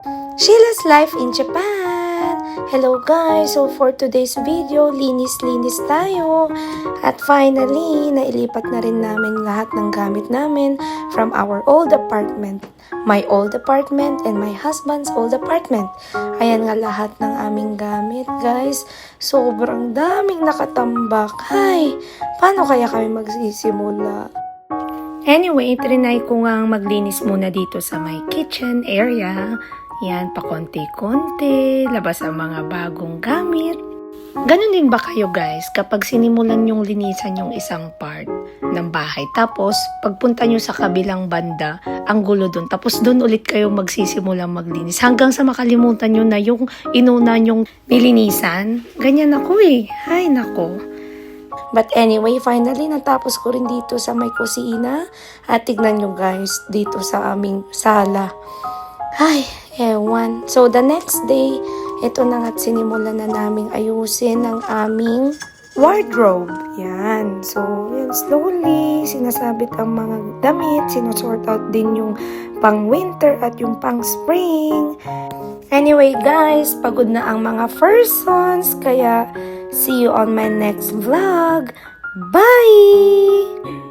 Sheila's Life in Japan! Hello guys! So for today's video, linis-linis tayo. At finally, nailipat na rin namin lahat ng gamit namin from our old apartment. My old apartment and my husband's old apartment. Ayan nga lahat ng aming gamit guys. Sobrang daming nakatambak. Hay! Paano kaya kami magsisimula? Anyway, trinay ko nga maglinis muna dito sa my kitchen area. Yan, pa konti-konti, labas ang mga bagong gamit. Ganon din ba kayo guys, kapag sinimulan yung linisan yung isang part ng bahay, tapos pagpunta nyo sa kabilang banda, ang gulo dun, tapos dun ulit kayo magsisimulang maglinis, hanggang sa makalimutan nyo na yung inuna nyong nilinisan? Ganyan ako eh, hay nako. But anyway, finally, natapos ko rin dito sa may kusina. At tignan nyo guys, dito sa aming sala. Ay, ewan. So, the next day, ito na nga't sinimulan na naming ayusin ang aming wardrobe. Yan. So, yan, slowly, sinasabit ang mga damit. Sinusort out din yung pang winter at yung pang spring. Anyway guys, pagod na ang mga persons. Kaya, see you on my next vlog. Bye!